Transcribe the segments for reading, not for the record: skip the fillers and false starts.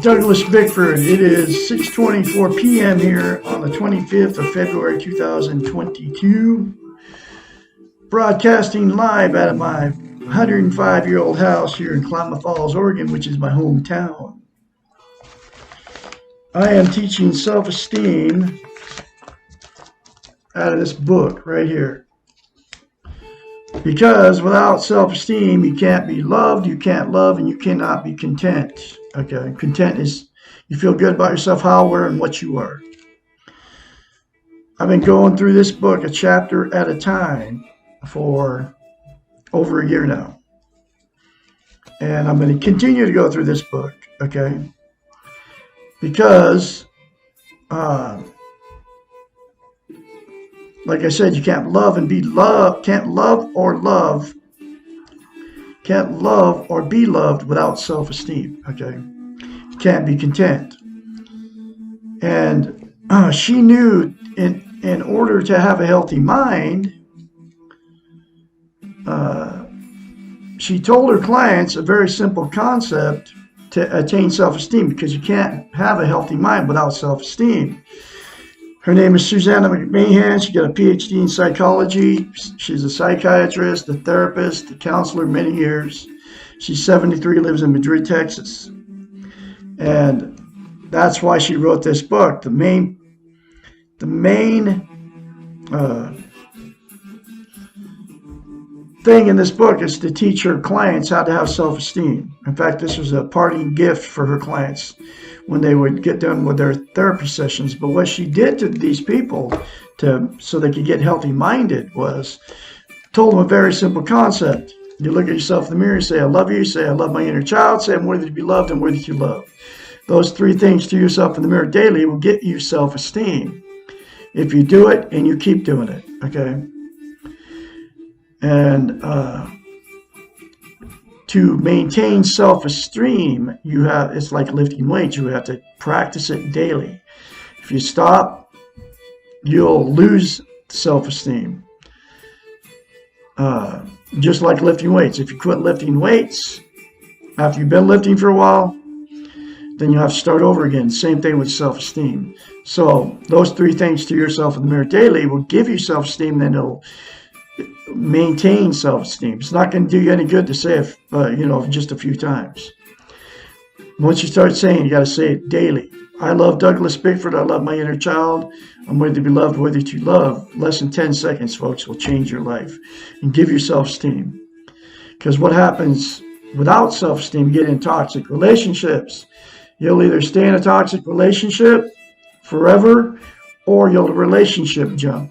Douglas Bickford. It is 6:24 p.m. here on the 25th of February 2022. Broadcasting live out of my 105-year-old house here in Klamath Falls, Oregon, which is my hometown. I am teaching self-esteem out of this book right here. Because without self-esteem, you can't be loved, you can't love, and you cannot be content. Okay, content is you feel good about yourself, how, where, and what you are. I've been going through this book a chapter at a time for over a year now. And I'm going to continue to go through this book, okay? Because, like I said, you can't love and be loved, can't love or be loved without self-esteem, okay? You can't be content. And she knew in order to have a healthy mind, she told her clients a very simple concept to attain self-esteem, because you can't have a healthy mind without self-esteem. Her name is Susanna McMahon. She got a PhD in psychology. She's a psychiatrist, a therapist, a counselor, many years. She's 73, lives in Madrid, Texas. And that's why she wrote this book. The main thing in this book is to teach her clients how to have self-esteem. In fact, this was a parting gift for her clients when they would get done with their therapy sessions. But what she did to these people so they could get healthy-minded was told them a very simple concept. You look at yourself in the mirror, say, I love you, say, I love my inner child, say, I'm worthy to be loved, I'm worthy to be loved. Those three things to yourself in the mirror daily will get you self-esteem if you do it and you keep doing it, okay? And to maintain self-esteem, it's like lifting weights. You have to practice it daily. If you stop, you'll lose self-esteem. Just like lifting weights. If you quit lifting weights, after you've been lifting for a while, then you have to start over again. Same thing with self-esteem. So those three things to yourself in the mirror daily will give you self-esteem, then it'll maintain self-esteem. It's not going to do you any good to say it, just a few times. Once you start saying, you got to say it daily. I love Douglas Bickford. I love my inner child. I'm worthy to be loved, worthy to love. Less than 10 seconds, folks, will change your life and give you self-esteem. Because what happens without self-esteem, you get in toxic relationships. You'll either stay in a toxic relationship forever, or you'll relationship jump.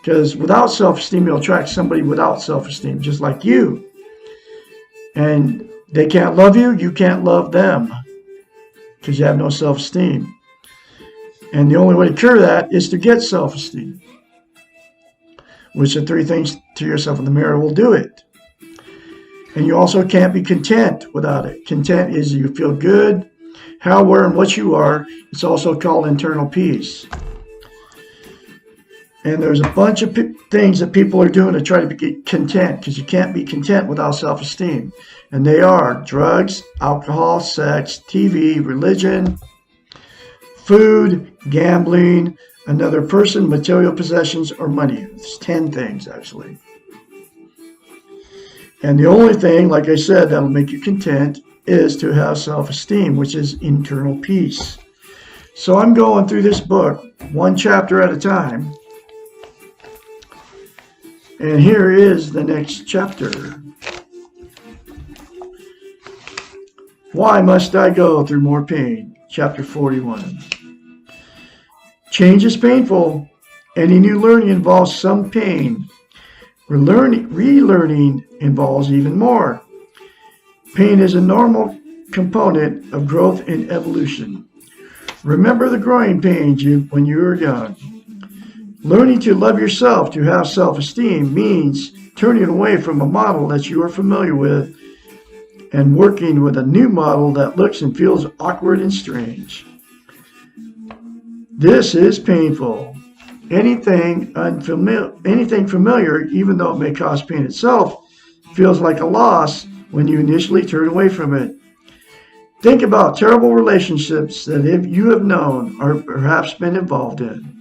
Because without self-esteem, you'll attract somebody without self-esteem, just like you. And they can't love you, you can't love them, because you have no self-esteem. And the only way to cure that is to get self-esteem, which the three things to yourself in the mirror will do it. And you also can't be content without it. Content is you feel good, how, where, and what you are. It's also called internal peace. And there's a bunch of things that people are doing to try to be content, because you can't be content without self-esteem. And they are drugs, alcohol, sex, TV, religion, food, gambling, another person, material possessions, or money. It's 10 things, actually. And the only thing, like I said, that'll make you content is to have self-esteem, which is internal peace. So I'm going through this book one chapter at a time. And here is the next chapter. Why must I go through more pain? Chapter 41. Change is painful. Any new learning involves some pain. Relearning involves even more. Pain is a normal component of growth and evolution. Remember the growing pains when you were young. Learning to love yourself, to have self-esteem, means turning away from a model that you are familiar with and working with a new model that looks and feels awkward and strange. This is painful. Anything familiar, even though it may cause pain itself, feels like a loss when you initially turn away from it. Think about terrible relationships that you have known or perhaps been involved in.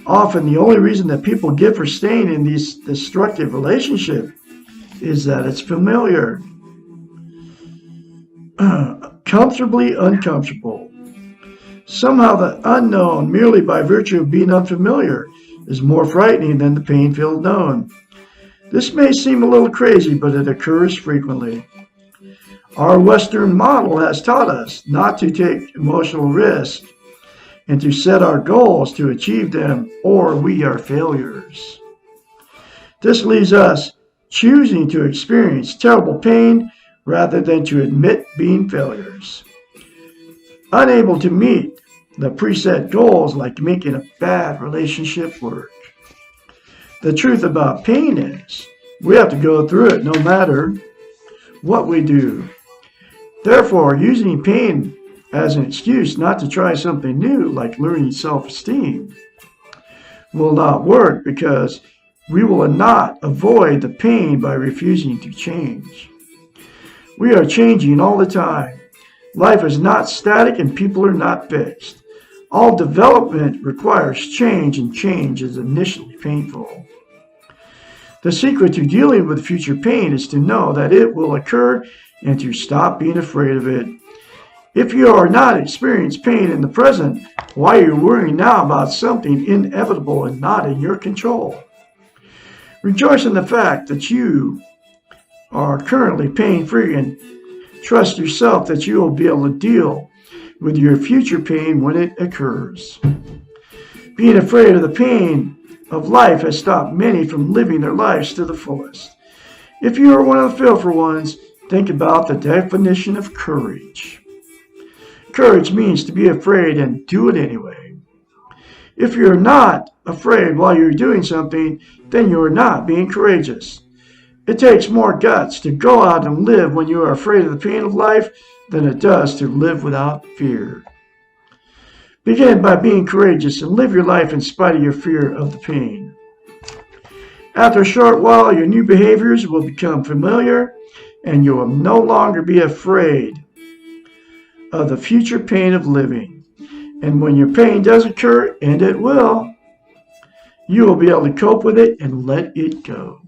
Often the only reason that people give for staying in these destructive relationships is that it's familiar, comfortably uncomfortable. Somehow the unknown, merely by virtue of being unfamiliar, is more frightening than the pain-filled known. This may seem a little crazy, but it occurs frequently. Our Western model has taught us not to take emotional risks and to set our goals to achieve them, or we are failures. This leaves us choosing to experience terrible pain rather than to admit being failures. Unable to meet the preset goals like making a bad relationship work. The truth about pain is we have to go through it no matter what we do. Therefore, using pain as an excuse not to try something new, like learning self-esteem, will not work because we will not avoid the pain by refusing to change. We are changing all the time. Life is not static and people are not fixed. All development requires change, and change is initially painful. The secret to dealing with future pain is to know that it will occur and to stop being afraid of it. If you are not experiencing pain in the present, why are you worrying now about something inevitable and not in your control? Rejoice in the fact that you are currently pain-free and trust yourself that you will be able to deal with your future pain when it occurs. Being afraid of the pain of life has stopped many from living their lives to the fullest. If you are one of the fearful ones, think about the definition of courage. Courage means to be afraid and do it anyway. If you're not afraid while you're doing something, then you're not being courageous. It takes more guts to go out and live when you are afraid of the pain of life than it does to live without fear. Begin by being courageous and live your life in spite of your fear of the pain. After a short while, your new behaviors will become familiar and you will no longer be afraid of the future pain of living. And when your pain does occur, and it will, you will be able to cope with it and let it go.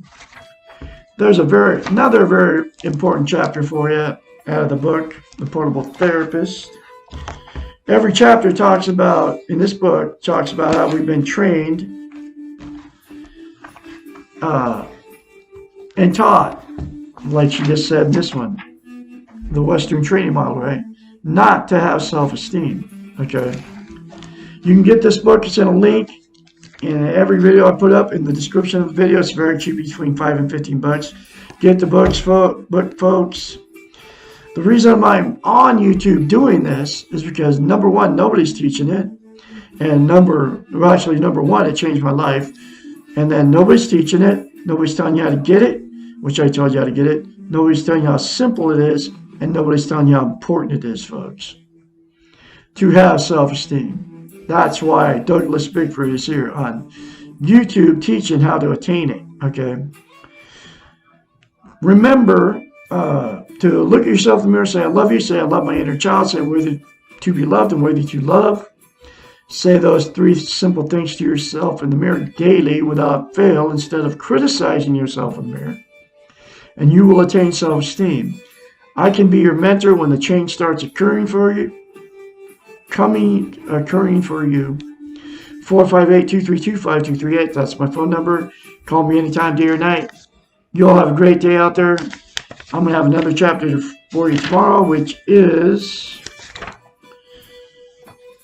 There's another very important chapter for you out of the book, The Portable Therapist. Every chapter in this book talks about how we've been trained and taught, like she just said in this one, the Western training model, right? Not to have self-esteem, okay? You can get this book. It's in a link in every video I put up in the description of the video. It's very cheap, between $5 and $15. Get the book, folks. The reason I'm on YouTube doing this is because, number one, nobody's teaching it. And number one, it changed my life. And then nobody's teaching it. Nobody's telling you how to get it, which I told you how to get it. Nobody's telling you how simple it is. And nobody's telling you how important it is, folks, to have self-esteem. That's why Douglas Bickford is here on YouTube teaching how to attain it, okay? Remember to look at yourself in the mirror, say, I love you, say, I love my inner child, say, I'm worthy to be loved and worthy to love. Say those three simple things to yourself in the mirror daily without fail instead of criticizing yourself in the mirror, and you will attain self-esteem. I can be your mentor when the change starts occurring for you. 458-232-5238. That's my phone number. Call me anytime, day or night. You all have a great day out there. I'm going to have another chapter for you tomorrow, which is,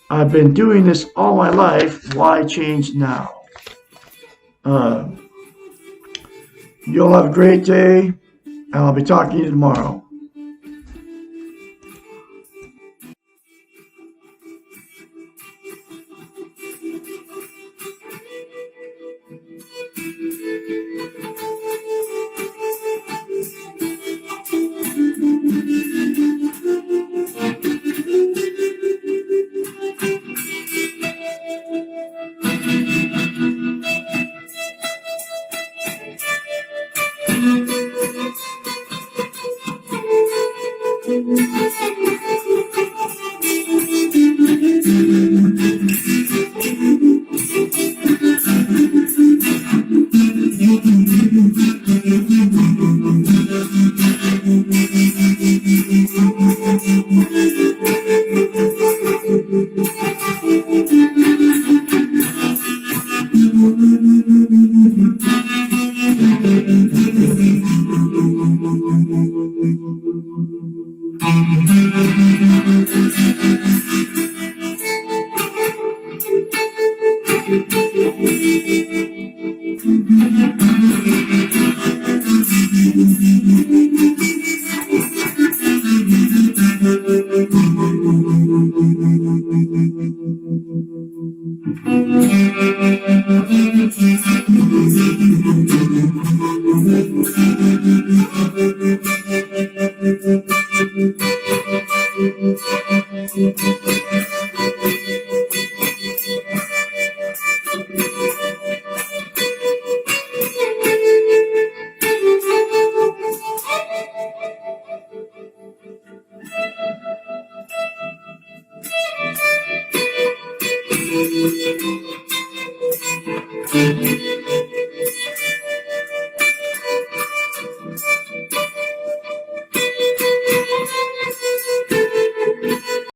I've been doing this all my life. Why change now? You all have a great day, and I'll be talking to you tomorrow.